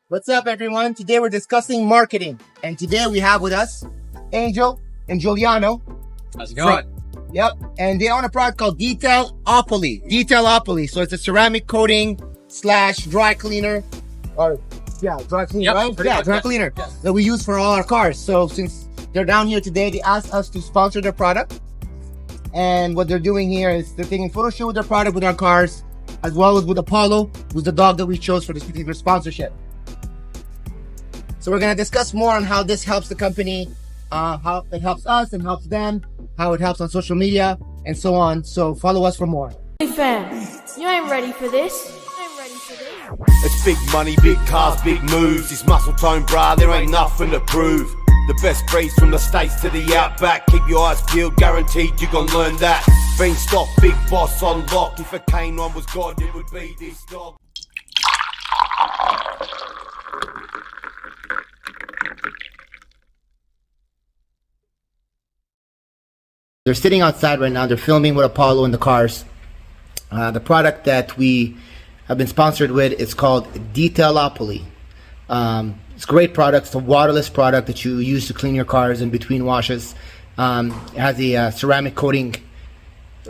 What's up, everyone? Today we're discussing marketing, and today we have with us Angel and Giuliano. How's it going? Yep, and they own a product called Detailopo. Detailopo. So it's a ceramic coating / dry cleaner, or dry cleaner, right? Yeah, dry cleaner that we use for all our cars. So since they're down here today, they asked us to sponsor their product, and what they're doing here is they're taking photo shoot with their product with our cars, as well as with Apollo, who's the dog that we chose for this particular sponsorship. So we're going to discuss more on how this helps the company, how it helps us and helps them, how it helps on social media, and so on. So follow us for more. Hey fam, you ain't ready for this. It's big money, big cars, big moves. It's muscle tone, brah, there ain't nothing to prove. The best breeds from the States to the Outback. Keep your eyes peeled, guaranteed you gon' learn that. Beanstalk, big boss on lock. If a canine was God, it would be this dog. They're sitting outside right now. They're filming with Apollo in the cars. The product that we have been sponsored with is called Detailopo. It's a great product. It's a waterless product that you use to clean your cars in between washes. It has a ceramic coating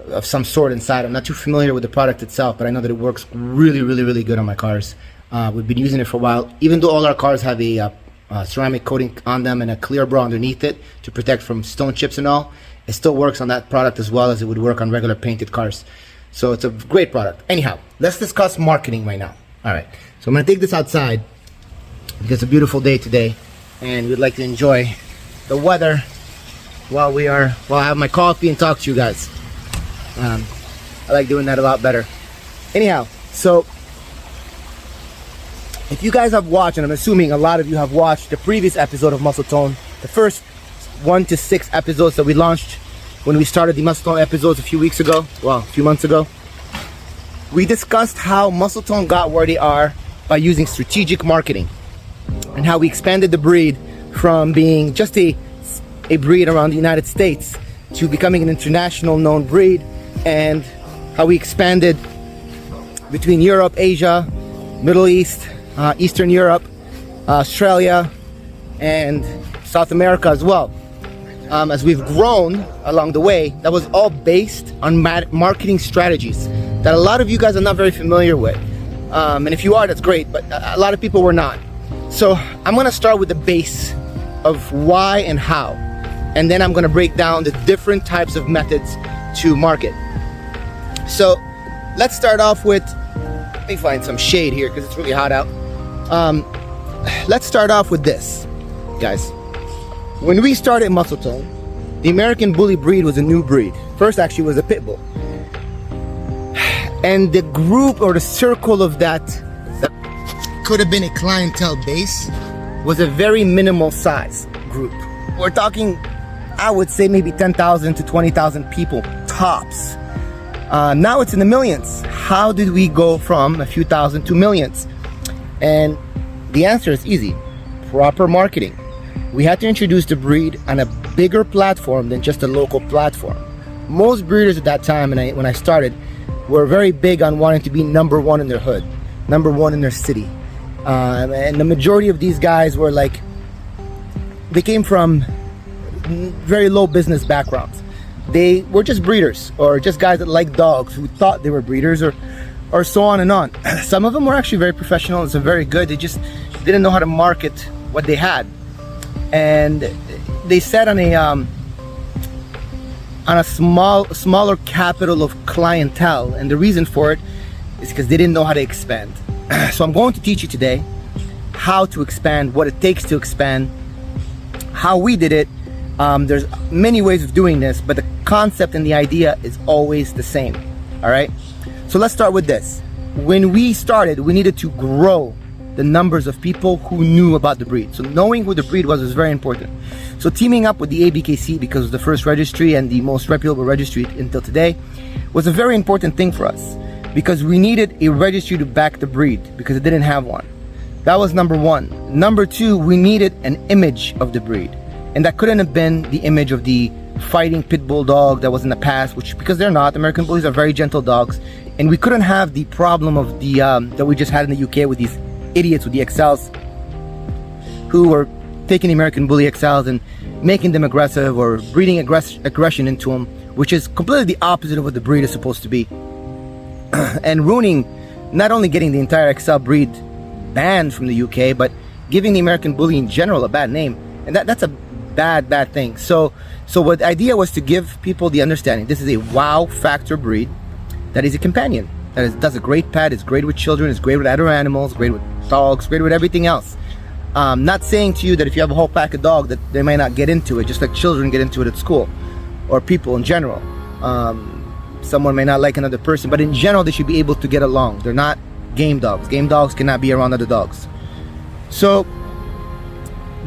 of some sort inside. I'm not too familiar with the product itself, but I know that it works really, really, really good on my cars. We've been using it for a while. Even though all our cars have a ceramic coating on them and a clear bra underneath it to protect from stone chips and all, it still works on that product as well as it would work on regular painted cars. So it's a great product. Anyhow, let's discuss marketing right now. All right, so I'm gonna take this outside because it's a beautiful day today and we'd like to enjoy the weather while I have my coffee and talk to you guys. I like doing that a lot better. Anyhow, so if you guys have watched, and I'm assuming a lot of you have watched the previous episode of Muscletone, the first 1 to 6 episodes that we launched when we started the Muscletone episodes a few months ago, we discussed how Muscletone got where they are by using strategic marketing and how we expanded the breed from being just a breed around the United States to becoming an international known breed, and how we expanded between Europe, Asia, Middle East, Eastern Europe, Australia, and South America as well. As we've grown along the way, that was all based on marketing strategies that a lot of you guys are not very familiar with. And if you are, that's great, but a lot of people were not. So I'm gonna start with the base of why and how, and then I'm gonna break down the different types of methods to market. So let's start off with, let me find some shade here because it's really hot out. Let's start off with this, guys. When we started Muscletone, the American Bully breed was a new breed. First, actually, was a pit bull. And the group or the circle of that could have been a clientele base was a very minimal size group. We're talking, I would say, maybe 10,000 to 20,000 people, tops. Now it's in the millions. How did we go from a few thousand to millions? And the answer is easy. Proper marketing. We had to introduce the breed on a bigger platform than just a local platform. Most breeders at that time, when I started, were very big on wanting to be number one in their hood, number one in their city. And the majority of these guys were like, they came from very low business backgrounds. They were just breeders, or just guys that liked dogs who thought they were breeders, or so on and on. Some of them were actually very professional and so very good. They just didn't know how to market what they had. And they sat on a smaller capital of clientele, and the reason for it is because they didn't know how to expand. So I'm going to teach you today how to expand, what it takes to expand, how we did it. There's many ways of doing this, but the concept and the idea is always the same. All right, so let's start with this. When we started, we needed to grow the numbers of people who knew about the breed. So knowing who the breed was very important. So teaming up with the ABKC, because it was the first registry and the most reputable registry until today, was a very important thing for us, because we needed a registry to back the breed because it didn't have one. That was number one. Number two, we needed an image of the breed, and that couldn't have been the image of the fighting pit bull dog that was in the past, which, because they're not, American Bullies are very gentle dogs, and we couldn't have the problem of the that we just had in the UK with these idiots with the XLs who were taking the American Bully XLs and making them aggressive or breeding aggression into them, which is completely the opposite of what the breed is supposed to be. And ruining, not only getting the entire XL breed banned from the UK, but giving the American Bully in general a bad name. And that's a bad thing. So what the idea was to give people the understanding, this is a wow factor breed that is a companion, does a great pet, is great with children, is great with other animals, great with dogs, great with everything else. Not saying to you that if you have a whole pack of dogs that they might not get into it, just like children get into it at school, or people in general. Someone may not like another person, but in general they should be able to get along. They're not game dogs. Game dogs cannot be around other dogs. So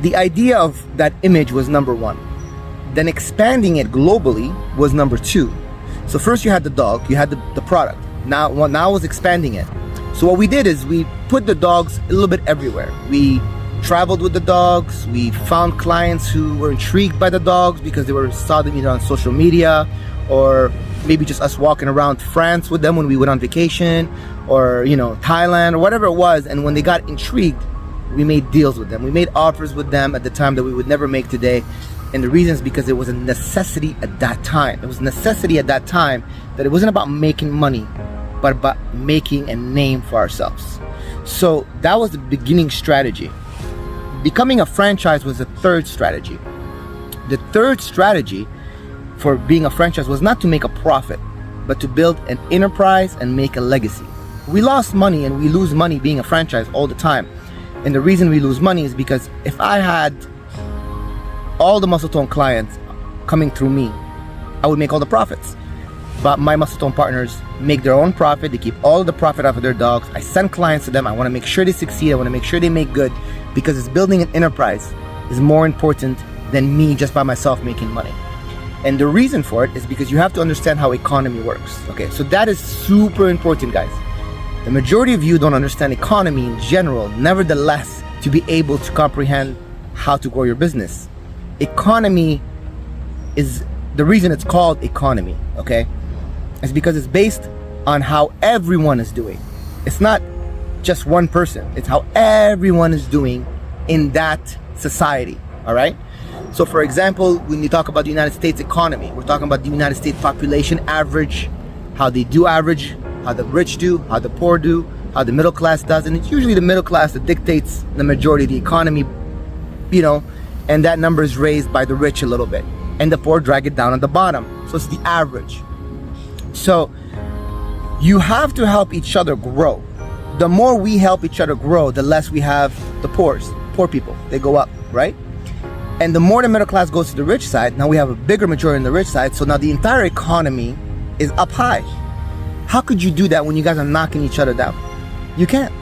the idea of that image was number one. Then expanding it globally was number two. So first you had the dog, you had the product. Now was expanding it. So what we did is we put the dogs a little bit everywhere. We traveled with the dogs. We found clients who were intrigued by the dogs because they saw them either on social media, or maybe just us walking around France with them when we went on vacation, or Thailand, or whatever it was. And when they got intrigued, we made deals with them. We made offers with them at the time that we would never make today. And the reason is because it was a necessity at that time. It was a necessity at that time that it wasn't about making money, but about making a name for ourselves. So that was the beginning strategy. Becoming a franchise was the third strategy. The third strategy for being a franchise was not to make a profit, but to build an enterprise and make a legacy. We lost money, and we lose money being a franchise all the time. And the reason we lose money is because if I had all the Muscletone clients coming through me, I would make all the profits. But my Muscletone partners make their own profit. They keep all of the profit off of their dogs. I send clients to them. I want to make sure they succeed. I want to make sure they make good, because it's building an enterprise is more important than me just by myself making money. And the reason for it is because you have to understand how economy works. Okay, so that is super important, guys. The majority of you don't understand economy in general. Nevertheless, to be able to comprehend how to grow your business. Economy is the reason it's called economy, okay? It's because it's based on how everyone is doing. It's not just one person. It's how everyone is doing in that society, all right? So for example, when you talk about the United States economy, we're talking about the United States population average, how they do average, how the rich do, how the poor do, how the middle class does. And it's usually the middle class that dictates the majority of the economy, and that number is raised by the rich a little bit. And the poor drag it down at the bottom. So it's the average. So you have to help each other grow. The more we help each other grow, the less we have the poor people. They go up, right? And the more the middle class goes to the rich side, now we have a bigger majority on the rich side. So now the entire economy is up high. How could you do that when you guys are knocking each other down? You can't.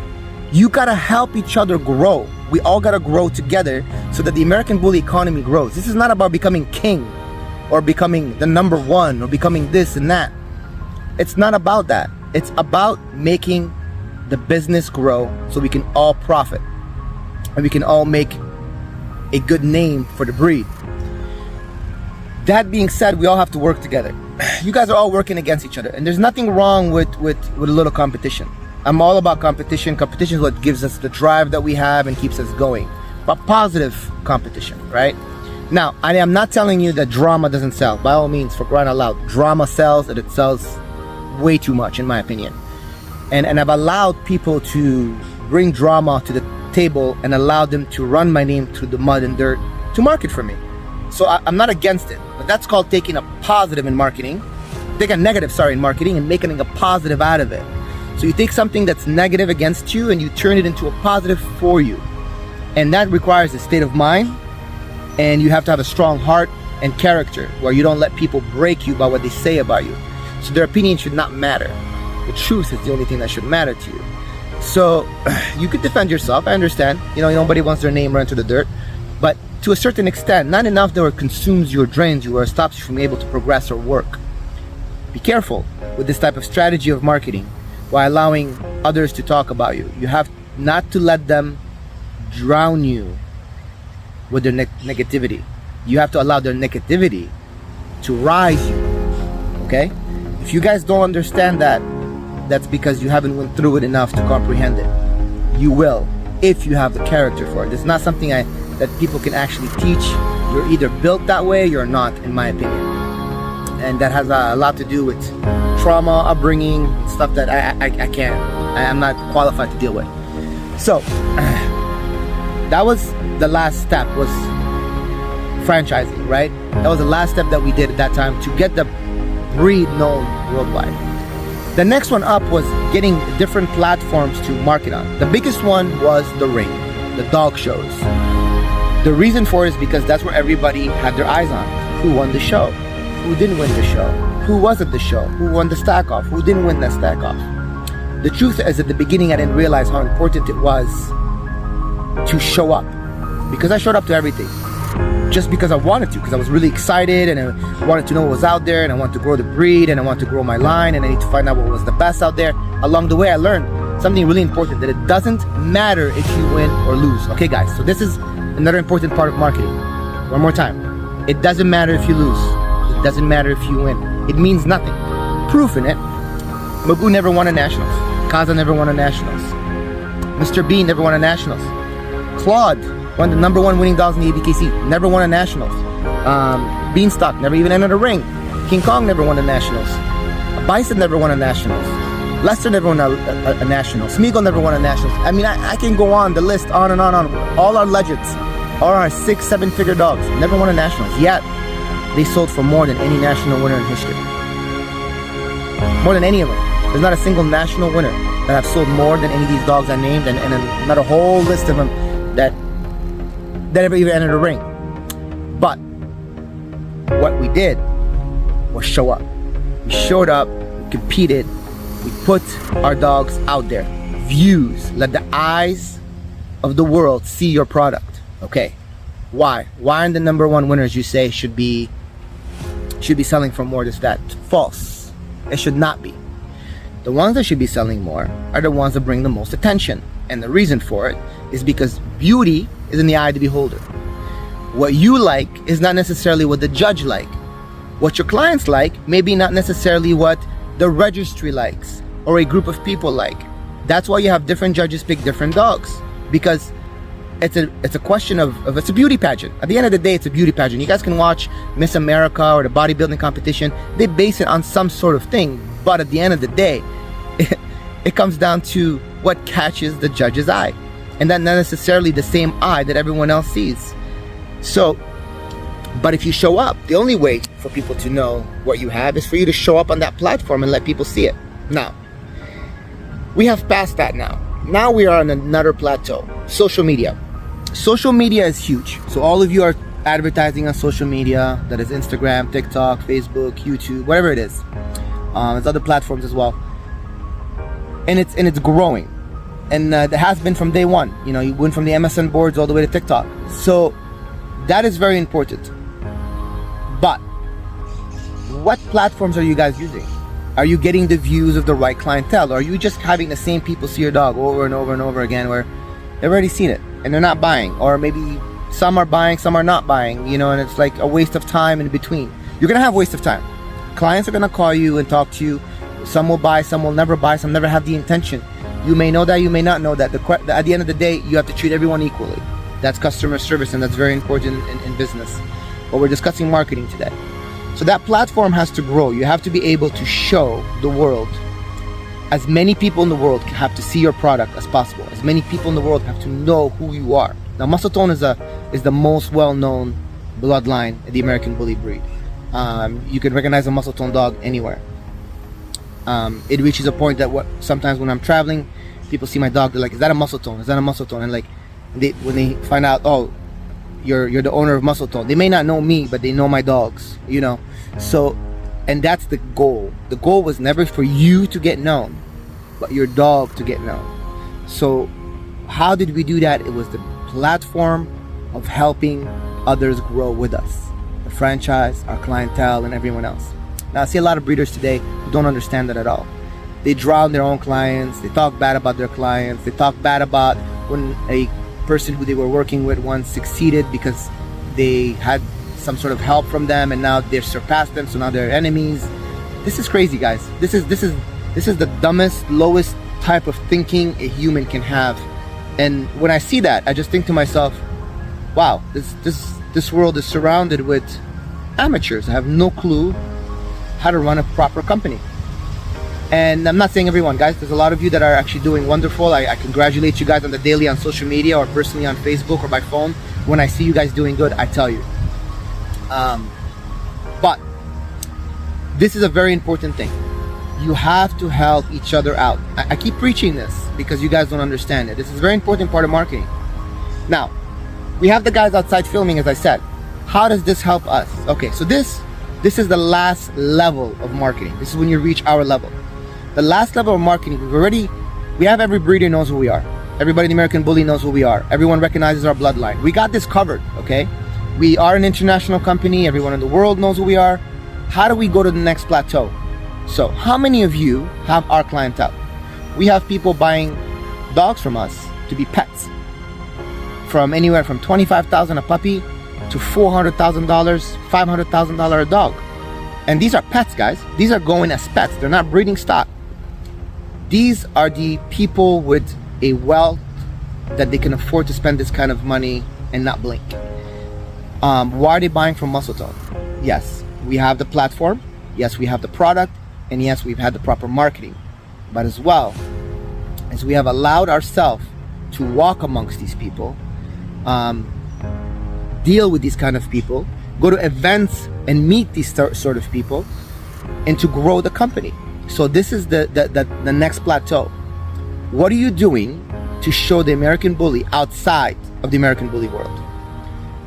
You gotta help each other grow. We all gotta grow together so that the American Bully economy grows. This is not about becoming king or becoming the number one or becoming this and that. It's not about that. It's about making the business grow so we can all profit and we can all make a good name for the breed. That being said, we all have to work together. You guys are all working against each other, and there's nothing wrong with a little competition. I'm all about competition. Competition is what gives us the drive that we have and keeps us going. But positive competition, right? Now, I am not telling you that drama doesn't sell. By all means, for crying out loud, drama sells, and it sells way too much, in my opinion. And I've allowed people to bring drama to the table and allow them to run my name through the mud and dirt to market for me. So I'm not against it, but that's called taking a positive in marketing, take a negative, in marketing, and making a positive out of it. So you take something that's negative against you and you turn it into a positive for you. And that requires a state of mind, and you have to have a strong heart and character where you don't let people break you by what they say about you. So their opinion should not matter. The truth is the only thing that should matter to you. So you could defend yourself. I understand. Nobody wants their name run to the dirt. But to a certain extent, not enough that it consumes you or drains you or stops you from able to progress or work. Be careful with this type of strategy of marketing while allowing others to talk about you. You have not to let them drown you with their negativity. You have to allow their negativity to rise you. Okay? If you guys don't understand that, that's because you haven't went through it enough to comprehend it. You will. if you have the character for it. It's not something that people can actually teach. You're either built that way or you're not, in my opinion. And that has a lot to do with trauma, upbringing, stuff that I'm not qualified to deal with. So that was the last step, was franchising, right? That was the last step that we did at that time to get the breed known worldwide. The next one up was getting different platforms to market on. The biggest one was the ring, the dog shows. The reason for it is because that's where everybody had their eyes on. Who won the show? Who didn't win the show? Who was at the show? Who won the stack off? Who didn't win that stack off? The truth is, at the beginning, I didn't realize how important it was to show up, because I showed up to everything just because I wanted to, because I was really excited and I wanted to know what was out there, and I wanted to grow the breed, and I wanted to grow my line, and I need to find out what was the best out there. Along the way, I learned something really important, that it doesn't matter if you win or lose. Okay guys, so this is another important part of marketing. One more time. It doesn't matter if you lose. It doesn't matter if you win. It means nothing. Proof in it. Magoo never won a Nationals. Kaza never won a Nationals. Mr. Bean never won a Nationals. Claude, one of the number one winning dogs in the ABKC, never won a Nationals. Beanstalk never even entered a ring. King Kong never won a Nationals. Bison never won a Nationals. Lester never won a National. Smeagol never won a Nationals. I mean, I can go on the list, on and on. All our legends, all our 6-7 figure dogs, never won a Nationals. Yet, they sold for more than any national winner in history. More than any of them. There's not a single national winner that have sold more than any of these dogs I named, and not a whole list of them that ever even entered a ring. But what we did was show up. We showed up, we competed, we put our dogs out there. Views, let the eyes of the world see your product. Okay, why aren't the number one winners you say should be selling for more? This, that. False. It should not be. The ones that should be selling more are the ones that bring the most attention, and the reason for it is because beauty is in the eye of the beholder. What you like is not necessarily what the judge like. What your clients like may be not necessarily what the registry likes or a group of people like. That's why you have different judges pick different dogs, because it's a question of it's a beauty pageant. At the end of the day, it's a beauty pageant. You guys can watch Miss America or the bodybuilding competition. They base it on some sort of thing, but at the end of the day, it comes down to what catches the judge's eye, and that's not necessarily the same eye that everyone else sees. So, but if you show up, the only way for people to know what you have is for you to show up on that platform and let people see it. Now, we have passed that now. Now we are on another plateau. Social media. Social media is huge. So all of you are advertising on social media. That is Instagram, TikTok, Facebook, YouTube, whatever it is. There's other platforms as well. And it's growing. And it has been from day one. You know, you went from the MSN boards all the way to TikTok. So that is very important. But what platforms are you guys using? Are you getting the views of the right clientele? Or are you just having the same people see your dog over and over and over again, where they've already seen it and they're not buying? Or maybe some are buying, some are not buying, you know, and it's like a waste of time in between. You're gonna have waste of time. Clients are gonna call you and talk to you. Some will buy, some will never buy, some never have the intention. You may know that, you may not know that. At the end of the day, you have to treat everyone equally. That's customer service, and that's very important in business. But we're discussing marketing today. So that platform has to grow. You have to be able to show the world, as many people in the world have to see your product as possible. As many people in the world have to know who you are. Now, Muscletone is the most well-known bloodline in the American Bully breed. You can recognize a Muscletone dog anywhere. It reaches a point that sometimes when I'm traveling, people see my dog, they're like, "Is that a Muscletone? Is that a Muscletone?" And like, when they find out, oh, you're the owner of Muscletone, they may not know me, but they know my dogs, you know. So, and that's the goal. The goal was never for you to get known, but your dog to get known. So how did we do that? It was the platform of helping others grow with us, the franchise, our clientele, and everyone else. Now, I see a lot of breeders today who don't understand that at all. They drown their own clients, they talk bad about their clients, they talk bad about when a person who they were working with once succeeded because they had some sort of help from them, and now they've surpassed them, so now they're enemies. This is crazy, guys. This is the dumbest, lowest type of thinking a human can have And when I see that, I just think to myself, wow, this world is surrounded with amateurs who have no clue how to run a proper company. And I'm not saying everyone, guys. There's a lot of you that are actually doing wonderful. I congratulate you guys on the daily on social media or personally on Facebook or by phone. When I see you guys doing good, I tell you. But this is a very important thing. You have to help each other out. I keep preaching this because you guys don't understand it. This is a very important part of marketing. Now, we have the guys outside filming, as I said. How does this help us? Okay, so this is the last level of marketing. This is when you reach our level. The last level of marketing, we have every breeder knows who we are. Everybody in the American Bully knows who we are. Everyone recognizes our bloodline. We got this covered, okay? We are an international company. Everyone in the world knows who we are. How do we go to the next plateau? So how many of you have our clientele? We have people buying dogs from us to be pets. From anywhere from $25,000 a puppy to $400,000, $500,000 a dog. And these are pets, guys. These are going as pets. They're not breeding stock. These are the people with a wealth that they can afford to spend this kind of money and not blink. Why are they buying from Muscletone? Yes, we have the platform. Yes, we have the product. And yes, we've had the proper marketing. But as well as we have allowed ourselves to walk amongst these people, deal with these kind of people, go to events and meet these sort of people, and to grow the company. So this is the next plateau. What are you doing to show the American Bully outside of the American Bully world?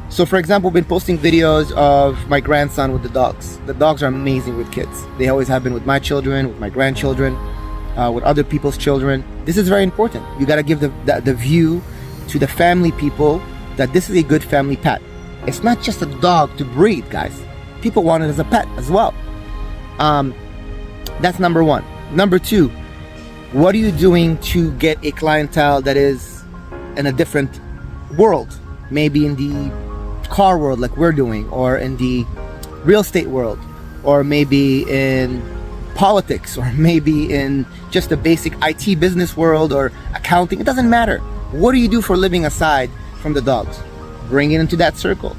So for example, I've been posting videos of my grandson with the dogs. The dogs are amazing with kids. They always have been with my children, with my grandchildren, with other people's children. This is very important. You got to give the view to the family people that this is a good family pet. It's not just a dog to breed, guys. People want it as a pet as well. That's number one. Number two, what are you doing to get a clientele that is in a different world? Maybe in the car world like we're doing, or in the real estate world, or maybe in politics, or maybe in just the basic IT business world or accounting. It doesn't matter. What do you do for a living aside from the dogs? Bring it into that circle.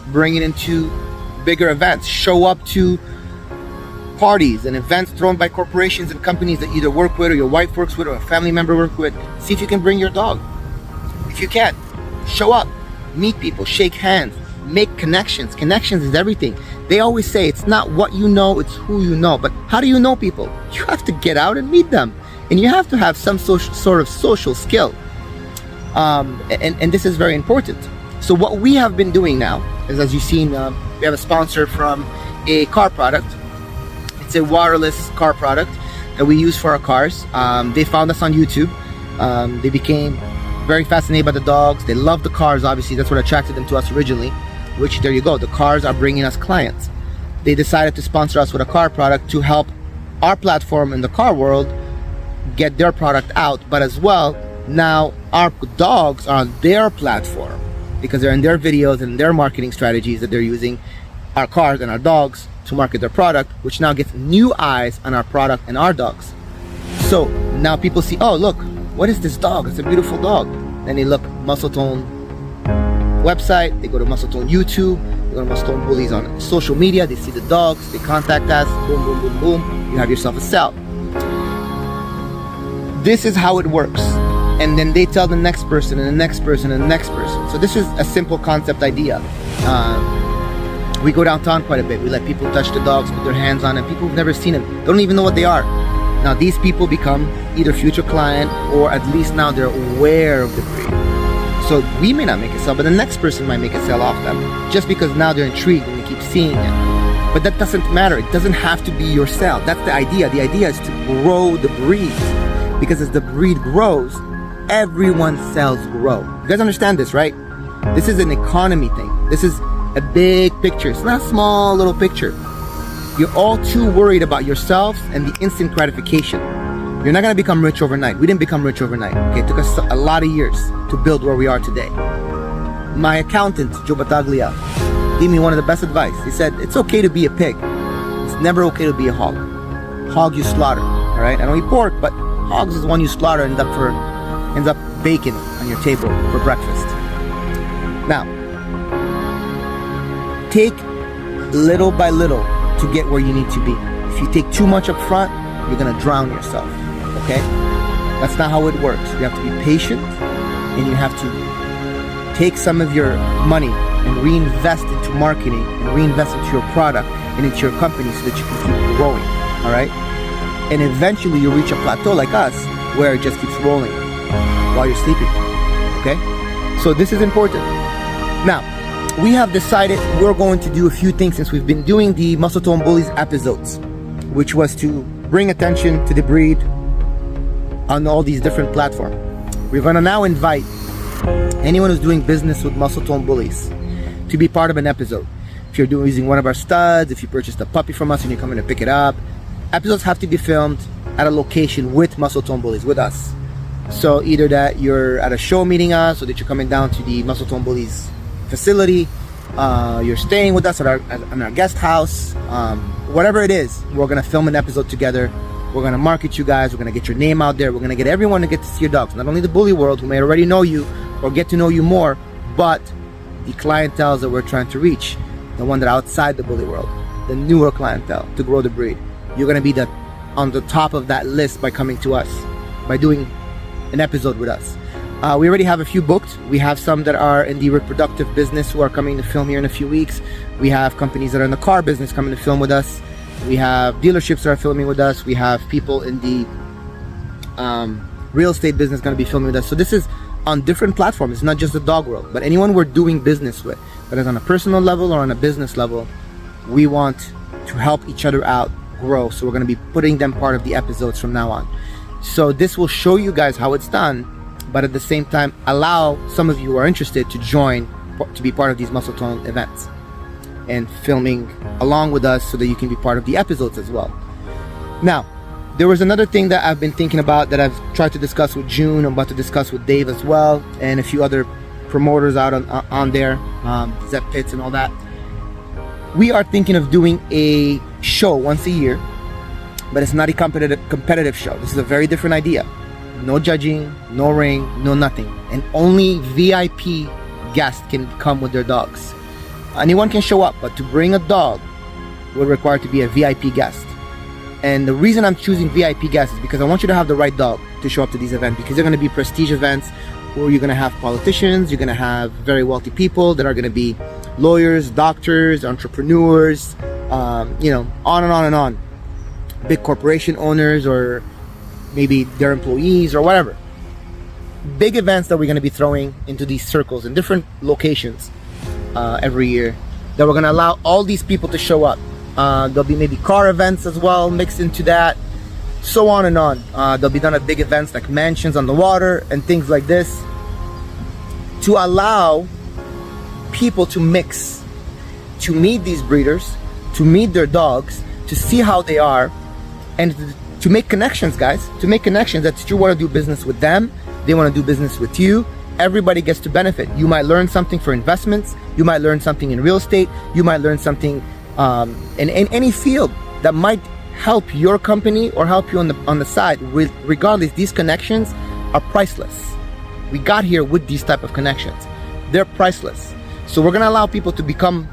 Bring it into bigger events. Show up to parties and events thrown by corporations and companies that you either work with or your wife works with or a family member works with. See if you can bring your dog. If you can't, show up, meet people, shake hands, make connections. Connections is everything. They always say it's not what you know, it's who you know. But how do you know people? You have to get out and meet them. And you have to have some sort of social skill. And this is very important. So what we have been doing now is, as you've seen, we have a sponsor from a car product. It's a waterless car product that we use for our cars. They found us on YouTube. They became very fascinated by the dogs. They love the cars, obviously. That's what attracted them to us originally, which, there you go. The cars are bringing us clients. They decided to sponsor us with a car product to help our platform in the car world get their product out. But as well, now our dogs are on their platform because they're in their videos and their marketing strategies that they're using our cars and our dogs to market their product, which now gets new eyes on our product and our dogs. So now people see, oh, look, what is this dog? It's a beautiful dog. Then they look Muscletone website, they go to Muscletone YouTube, they go to Muscletonebullys on social media, they see the dogs, they contact us, boom, boom, boom, boom, you have yourself a sale. This is how it works. And then they tell the next person and the next person and the next person. So this is a simple concept idea. We go downtown quite a bit. We let people touch the dogs, put their hands on them. People who've never seen them, they don't even know what they are. Now these people become either future client, or at least now they're aware of the breed. So we may not make a sale, but the next person might make a sale off them, just because now they're intrigued and they keep seeing it. But that doesn't matter. It doesn't have to be your sale. That's the idea. The idea is to grow the breed, because as the breed grows, everyone's sales grow. You guys understand this, right? This is an economy thing. This is a big picture. It's not a small little picture. You're all too worried about yourselves and the instant gratification. You're not gonna become rich overnight. We didn't become rich overnight. Okay, it took us a lot of years to build where we are today. My accountant, Joe Battaglia, gave me one of the best advice. He said, it's okay to be a pig. It's never okay to be a hog. Hog you slaughter, all right? I don't eat pork, but hogs is the one you slaughter, ends up bacon on your table for breakfast. Now, take little by little to get where you need to be. If you take too much up front, you're gonna drown yourself, okay? That's not how it works. You have to be patient, and you have to take some of your money and reinvest into marketing and reinvest into your product and into your company so that you can keep growing, all right? And eventually you'll reach a plateau like us where it just keeps rolling while you're sleeping, okay? So this is important. Now, we have decided we're going to do a few things since we've been doing the Muscletonebullys episodes, which was to bring attention to the breed on all these different platforms. We're gonna now invite anyone who's doing business with Muscletonebullys to be part of an episode. If you're using one of our studs, if you purchased a puppy from us and you're coming to pick it up, episodes have to be filmed at a location with Muscletonebullys, with us. So either that you're at a show meeting us, or that you're coming down to the Muscletonebullys facility, you're staying with us at our guest house, whatever it is, we're gonna film an episode together. We're gonna market you guys, we're gonna get your name out there, we're gonna get everyone to get to see your dogs. Not only the bully world, who may already know you or get to know you more, but the clientele that we're trying to reach, the one that are outside the bully world, the newer clientele, to grow the breed. You're gonna be on the top of that list by coming to us, by doing an episode with us. We already have a few booked. We have some that are in the reproductive business who are coming to film here in a few weeks. We have companies that are in the car business coming to film with us. We have dealerships that are filming with us. We have people in the real estate business going to be filming with us. So this is on different platforms. It's not just the dog world, but anyone we're doing business with, whether it's on a personal level or on a business level, we want to help each other out grow. So we're going to be putting them part of the episodes from now on. So this will show you guys how it's done, but at the same time allow some of you who are interested to join, to be part of these Muscletone events and filming along with us so that you can be part of the episodes as well. Now, there was another thing that I've been thinking about that I've tried to discuss with June. I'm about to discuss with Dave as well, and a few other promoters out on there, Zep Pitts and all that. We are thinking of doing a show once a year, but it's not a competitive show. This is a very different idea. No judging, no ring, no nothing, and only VIP guests can come with their dogs. Anyone can show up, but to bring a dog will require to be a VIP guest. And the reason I'm choosing VIP guests is because I want you to have the right dog to show up to these events, because they're going to be prestige events where you're going to have politicians, you're going to have very wealthy people that are going to be lawyers, doctors, entrepreneurs, you know, on and on and on. Big corporation owners, or maybe their employees or whatever. Big events that we're going to be throwing into these circles in different locations every year, that we're going to allow all these people to show up. There'll be maybe car events as well mixed into that, so on and on. They'll be done at big events like mansions on the water and things like this, to allow people to mix, to meet these breeders, to meet their dogs, to see how they are, and to make connections, guys. To make connections that you want to do business with them, they want to do business with you. Everybody gets to benefit. You might learn something for investments, you might learn something in real estate, you might learn something in any field that might help your company or help you on the side. Regardless, these connections are priceless. We got here with these type of connections. They're priceless. So we're gonna allow people to become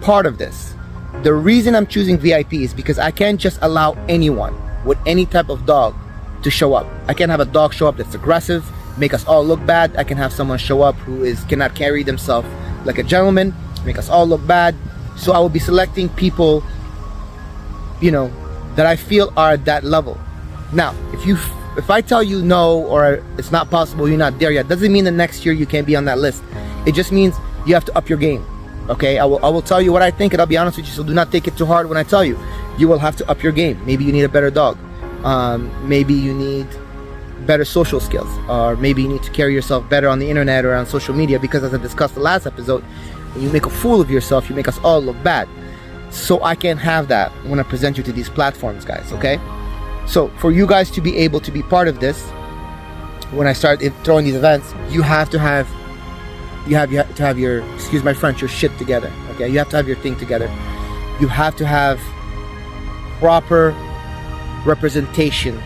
part of this. The reason I'm choosing VIP is because I can't just allow anyone with any type of dog to show up. I can't have a dog show up that's aggressive, make us all look bad. I can have someone show up who cannot carry themselves like a gentleman, make us all look bad. So I will be selecting people, you know, that I feel are at that level. Now, if I tell you no, or it's not possible, you're not there yet, doesn't mean that next year you can't be on that list. It just means you have to up your game. Okay, I will tell you what I think, and I'll be honest with you, so do not take it too hard when I tell you. You will have to up your game. Maybe you need a better dog. Maybe you need better social skills, or maybe you need to carry yourself better on the internet or on social media, because as I discussed the last episode, when you make a fool of yourself, you make us all look bad. So I can't have that when I present you to these platforms, guys, okay? So for you guys to be able to be part of this, when I start throwing these events, you have to have your, excuse my French, your shit together, okay? You have to have your thing together. You have to have proper representation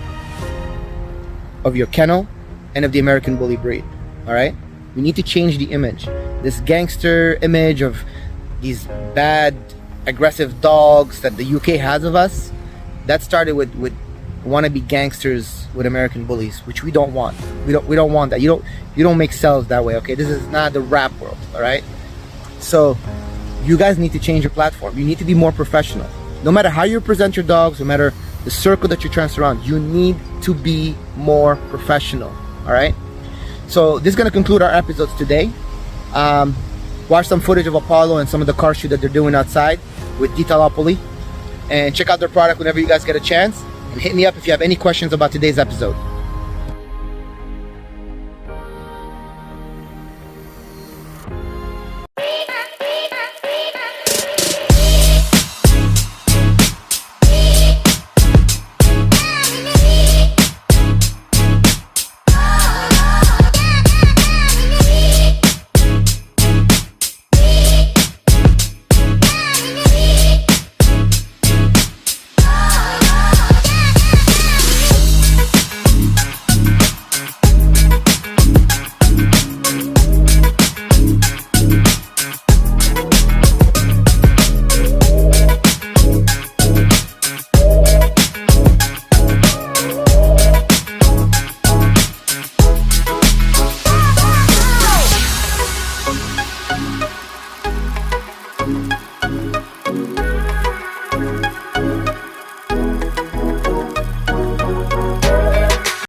of your kennel, and of the American Bully breed. All right, we need to change the image. This gangster image of these bad, aggressive dogs that the UK has of us, that started with wannabe gangsters with American Bullies, which we don't want. We don't want that. You don't make sales that way. Okay, this is not the rap world. All right, so you guys need to change your platform. You need to be more professional. No matter how you present your dogs, no matter the circle that you're trying to surround, you need to be more professional. All right, so this is going to conclude our episodes today. Watch some footage of Apollo and some of the car shoot that they're doing outside with Detailopo, and check out their product whenever you guys get a chance, and hit me up if you have any questions about today's episode.